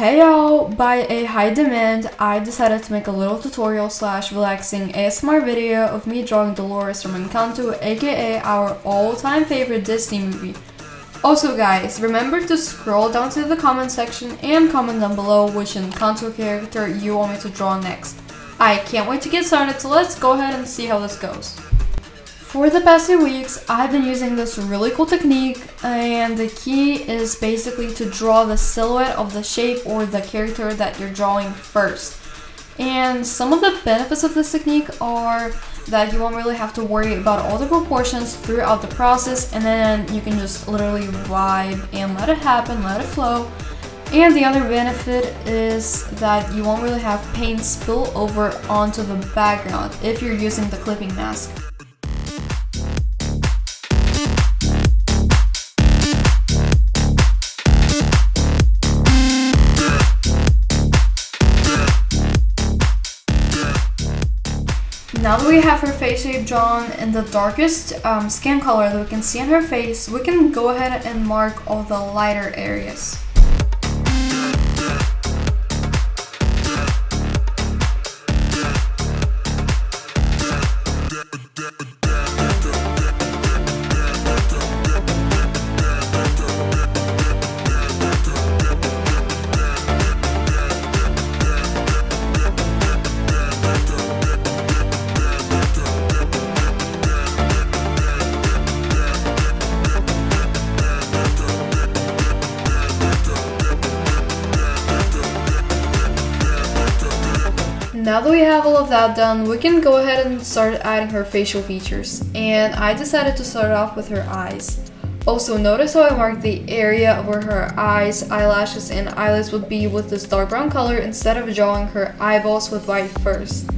Hey y'all, by a high demand, I decided to make a little tutorial slash relaxing ASMR video of me drawing Dolores from Encanto, aka our all-time favorite Disney movie. Also guys, remember to scroll down to the comment section and comment down below which Encanto character you want me to draw next. I can't wait to get started, so let's go ahead and see how this goes. For the past 2 weeks, I've been using this really cool technique, and the key is basically to draw the silhouette of the shape or the character that you're drawing first. And some of the benefits of this technique are that you won't really have to worry about all the proportions throughout the process, and then you can just literally vibe and let it happen, let it flow. And the other benefit is that you won't really have paint spill over onto the background if you're using the clipping mask. Now that we have her face shape drawn in the darkest skin color that we can see on her face, we can go ahead and mark all the lighter areas. Now that we have all of that done, we can go ahead and start adding her facial features. And I decided to start off with her eyes. Also, notice how I marked the area where her eyes, eyelashes, and eyelids would be with this dark brown color instead of drawing her eyeballs with white first.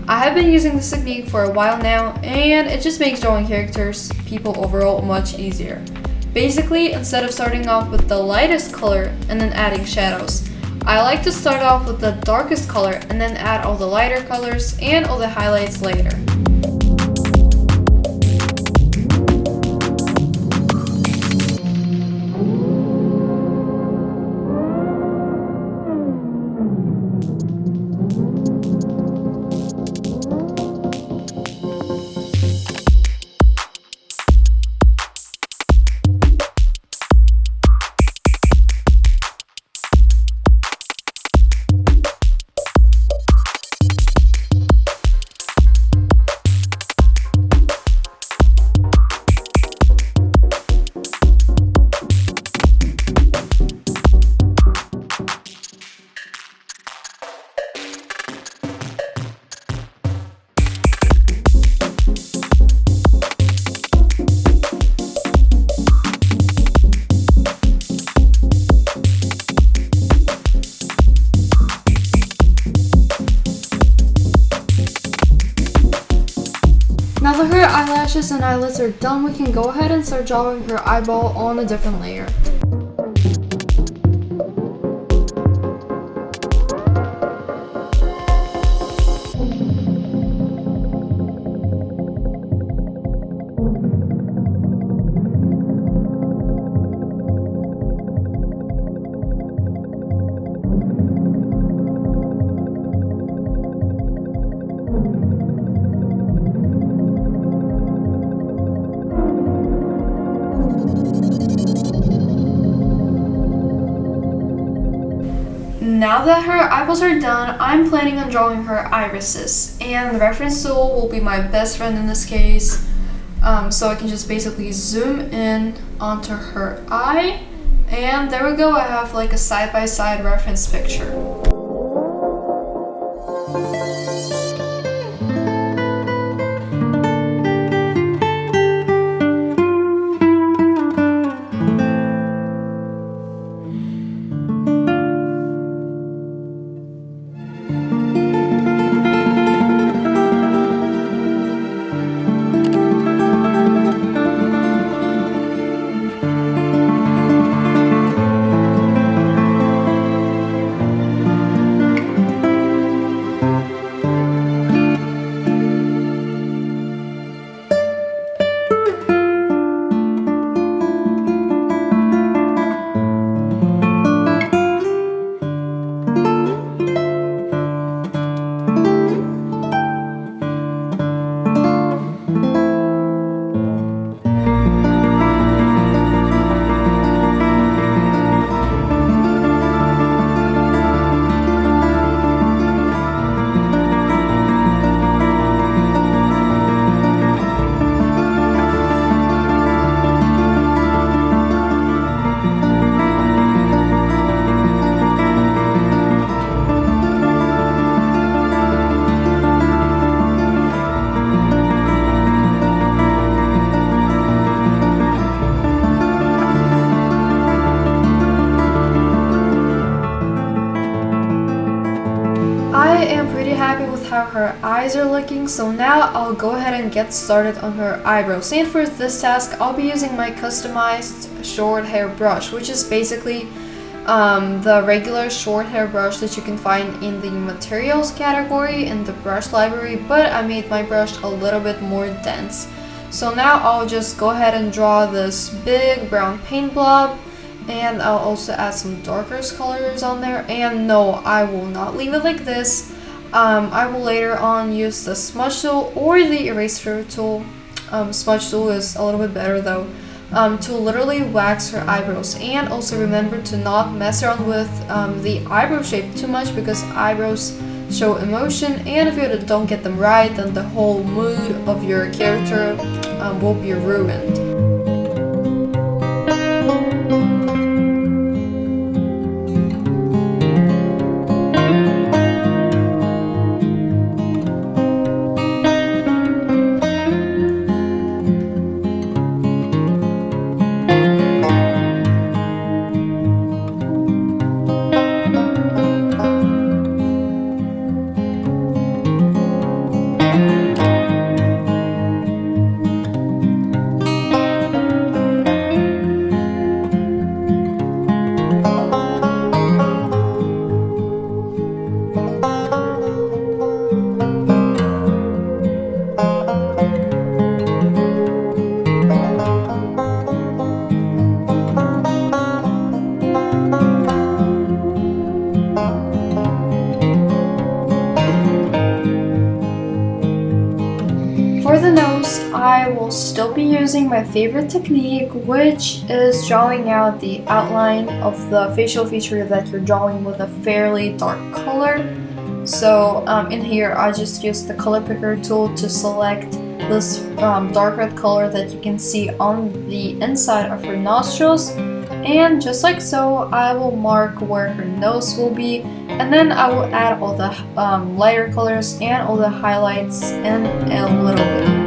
I have been using this technique for a while now, and it just makes drawing characters, people overall, much easier. Basically, instead of starting off with the lightest color and then adding shadows, I like to start off with the darkest color and then add all the lighter colors and all the highlights later. Now that her eyelashes and eyelids are done, we can go ahead and start drawing her eyeball on a different layer. Now that her eyeballs are done, I'm planning on drawing her irises, and the reference tool will be my best friend in this case, so I can just basically zoom in onto her eye, and there we go, I have like a side-by-side reference picture. I'm pretty happy with how her eyes are looking, so now I'll go ahead and get started on her eyebrows. And for this task, I'll be using my customized short hair brush, which is basically the regular short hair brush that you can find in the materials category in the brush library, but I made my brush a little bit more dense. So now I'll just go ahead and draw this big brown paint blob, and I'll also add some darker colors on there. And no, I will not leave it like this. I will later on use the smudge tool or the eraser tool. Smudge tool is a little bit better though. To literally wax her eyebrows. And also remember to not mess around with the eyebrow shape too much, because eyebrows show emotion, and if you don't get them right, then the whole mood of your character will be ruined. For the nose, I will still be using my favorite technique, which is drawing out the outline of the facial feature that you're drawing with a fairly dark color. So in here, I just used the color picker tool to select this dark red color that you can see on the inside of her nostrils. And just like so, I will mark where her nose will be, and then I will add all the lighter colors and all the highlights in a little bit.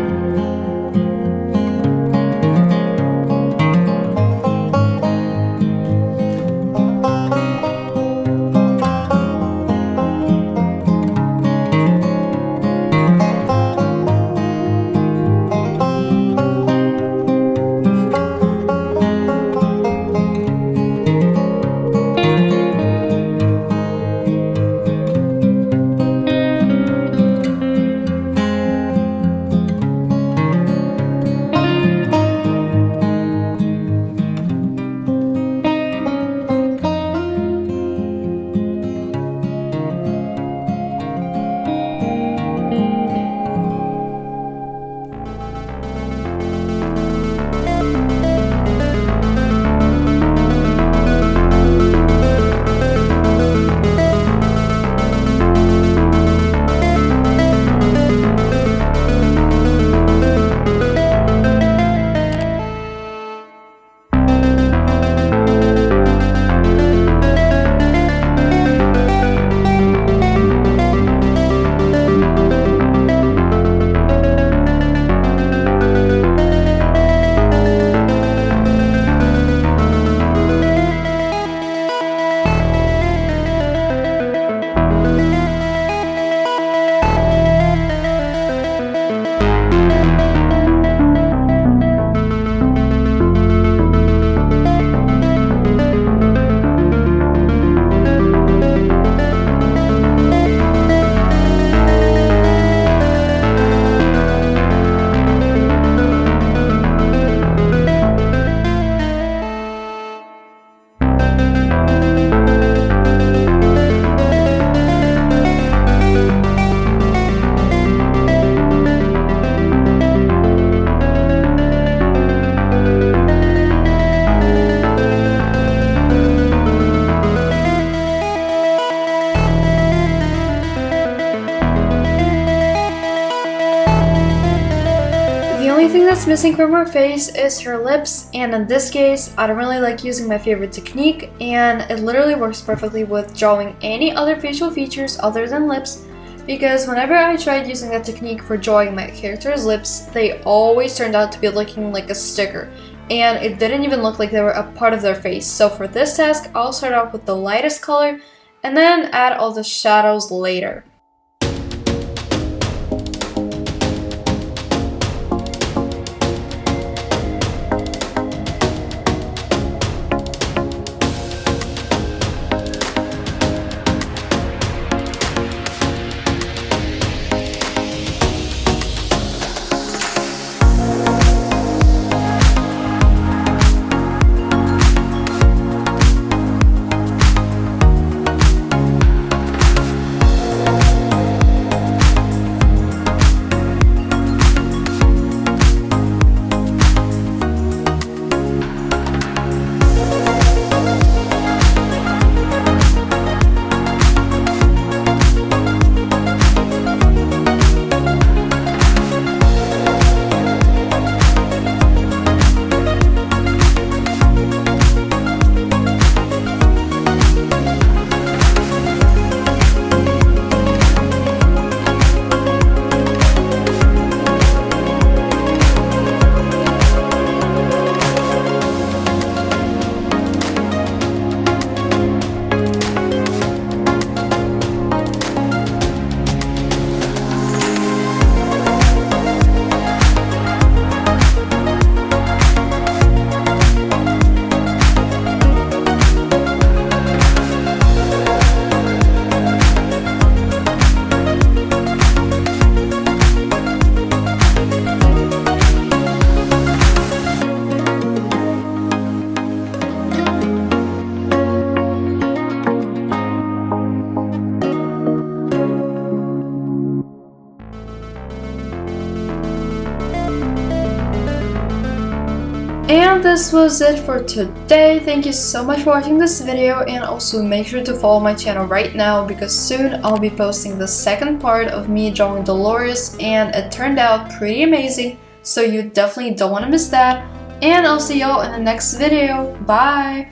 that's missing from her face is her lips, and in this case, I don't really like using my favorite technique, and it literally works perfectly with drawing any other facial features other than lips, because whenever I tried using that technique for drawing my character's lips, they always turned out to be looking like a sticker, and it didn't even look like they were a part of their face. So for this task, I'll start off with the lightest color, and then add all the shadows later. And this was it for today. Thank you so much for watching this video, and also make sure to follow my channel right now because soon I'll be posting the second part of me drawing Dolores, and it turned out pretty amazing, so you definitely don't want to miss that. And I'll see y'all in the next video. Bye!